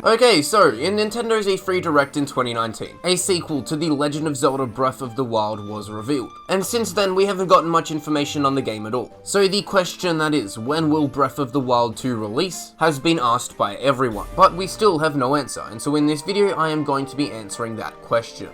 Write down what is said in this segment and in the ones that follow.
Okay, so in Nintendo's E3 Direct in 2019, a sequel to The Legend of Zelda Breath of the Wild was revealed, and since then we haven't gotten much information on the game at all. So the question that is, when will Breath of the Wild 2 release, has been asked by everyone, but we still have no answer, and so in this video I am going to be answering that question.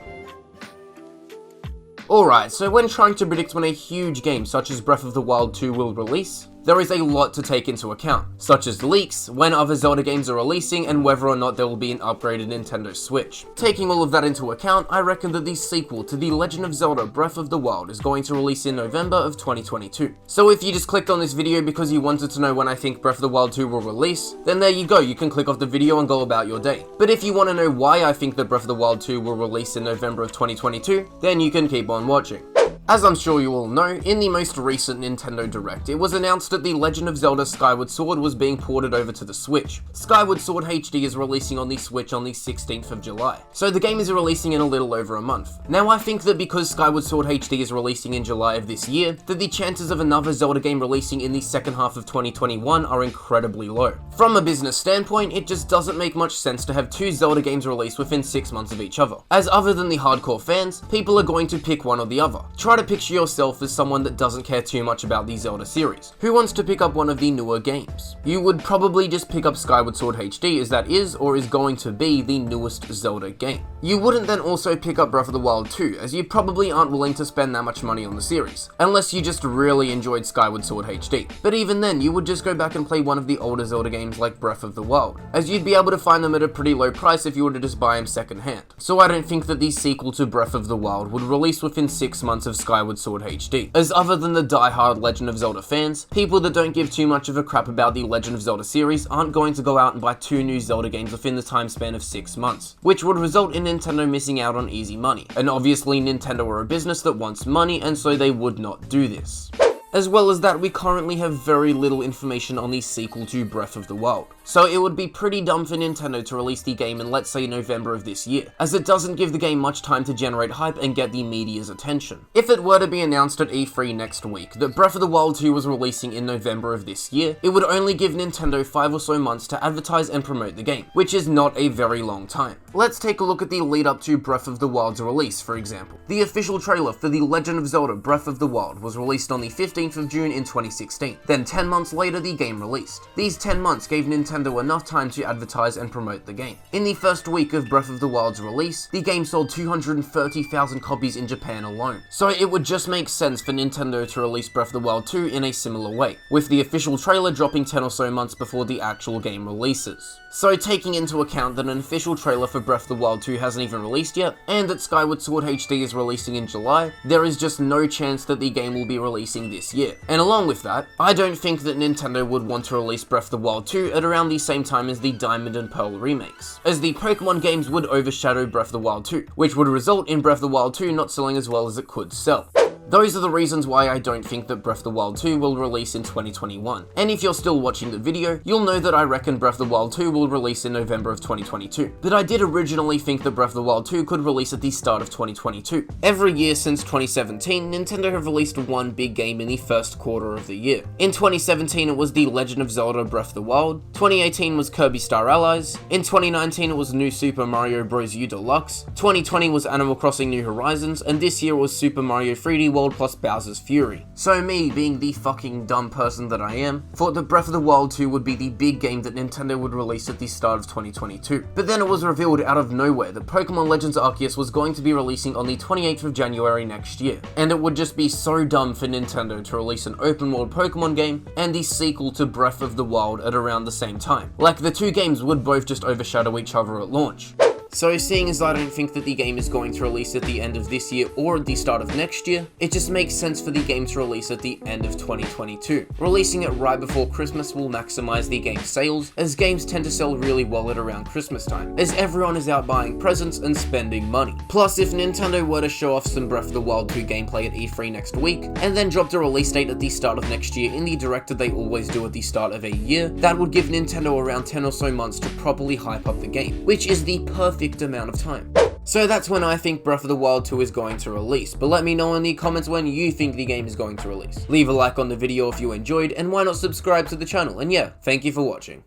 Alright, so when trying to predict when a huge game such as Breath of the Wild 2 will release, there is a lot to take into account, such as leaks, when other Zelda games are releasing, and whether or not there will be an upgraded Nintendo Switch. Taking all of that into account, I reckon that the sequel to The Legend of Zelda Breath of the Wild is going to release in November of 2022. So if you just clicked on this video because you wanted to know when I think Breath of the Wild 2 will release, then there you go, you can click off the video and go about your day. But if you want to know why I think that Breath of the Wild 2 will release in November of 2022, then you can keep on watching. As I'm sure you all know, in the most recent Nintendo Direct, it was announced that The Legend of Zelda Skyward Sword was being ported over to the Switch. Skyward Sword HD is releasing on the Switch on the 16th of July, so the game is releasing in a little over a month. Now I think that because Skyward Sword HD is releasing in July of this year, that the chances of another Zelda game releasing in the second half of 2021 are incredibly low. From a business standpoint, it just doesn't make much sense to have two Zelda games released within 6 months of each other, as other than the hardcore fans, people are going to pick one or the other. Try to picture yourself as someone that doesn't care too much about the Zelda series, who wants to pick up one of the newer games. You would probably just pick up Skyward Sword HD as that is, or is going to be, the newest Zelda game. You wouldn't then also pick up Breath of the Wild 2, as you probably aren't willing to spend that much money on the series, unless you just really enjoyed Skyward Sword HD. But even then, you would just go back and play one of the older Zelda games like Breath of the Wild, as you'd be able to find them at a pretty low price if you were to just buy them secondhand. So I don't think that the sequel to Breath of the Wild would release within 6 months of Skyward Sword HD, as other than the die-hard Legend of Zelda fans, people that don't give too much of a crap about the Legend of Zelda series aren't going to go out and buy 2 new Zelda games within the time span of 6 months, which would result in Nintendo missing out on easy money. And obviously Nintendo are a business that wants money, and so they would not do this. As well as that, we currently have very little information on the sequel to Breath of the Wild, so it would be pretty dumb for Nintendo to release the game in, let's say, November of this year, as it doesn't give the game much time to generate hype and get the media's attention. If it were to be announced at E3 next week that Breath of the Wild 2 was releasing in November of this year, it would only give Nintendo 5 or so months to advertise and promote the game, which is not a very long time. Let's take a look at the lead up to Breath of the Wild's release, for example. The official trailer for The Legend of Zelda Breath of the Wild was released on the 15th of June in 2016. Then 10 months later, the game released. These 10 months gave Nintendo enough time to advertise and promote the game. In the first week of Breath of the Wild's release, the game sold 230,000 copies in Japan alone. So it would just make sense for Nintendo to release Breath of the Wild 2 in a similar way, with the official trailer dropping 10 or so months before the actual game releases. So taking into account that an official trailer for Breath of the Wild 2 hasn't even released yet, and that Skyward Sword HD is releasing in July, there is just no chance that the game will be releasing this year. And along with that, I don't think that Nintendo would want to release Breath of the Wild 2 at around the same time as the Diamond and Pearl remakes, as the Pokemon games would overshadow Breath of the Wild 2, which would result in Breath of the Wild 2 not selling as well as it could sell. Those are the reasons why I don't think that Breath of the Wild 2 will release in 2021. And if you're still watching the video, you'll know that I reckon Breath of the Wild 2 will release in November of 2022. But I did originally think that Breath of the Wild 2 could release at the start of 2022. Every year since 2017, Nintendo have released one big game in the first quarter of the year. In 2017 it was The Legend of Zelda Breath of the Wild, 2018 was Kirby Star Allies, in 2019 it was New Super Mario Bros. U Deluxe, 2020 was Animal Crossing New Horizons, and this year was Super Mario 3D World plus Bowser's Fury. So me, being the fucking dumb person that I am, thought that Breath of the Wild 2 would be the big game that Nintendo would release at the start of 2022. But then it was revealed out of nowhere that Pokemon Legends Arceus was going to be releasing on the 28th of January next year, and it would just be so dumb for Nintendo to release an open world Pokemon game and the sequel to Breath of the Wild at around the same time. Like, the two games would both just overshadow each other at launch. So seeing as I don't think that the game is going to release at the end of this year or at the start of next year, it just makes sense for the game to release at the end of 2022. Releasing it right before Christmas will maximize the game's sales, as games tend to sell really well at around Christmas time, as everyone is out buying presents and spending money. Plus, if Nintendo were to show off some Breath of the Wild 2 gameplay at E3 next week, and then dropped a release date at the start of next year in the direct that they always do at the start of a year, that would give Nintendo around 10 or so months to properly hype up the game, which is the perfect amount of time. So that's when I think Breath of the Wild 2 is going to release, but let me know in the comments when you think the game is going to release. Leave a like on the video if you enjoyed, and why not subscribe to the channel, and yeah, thank you for watching.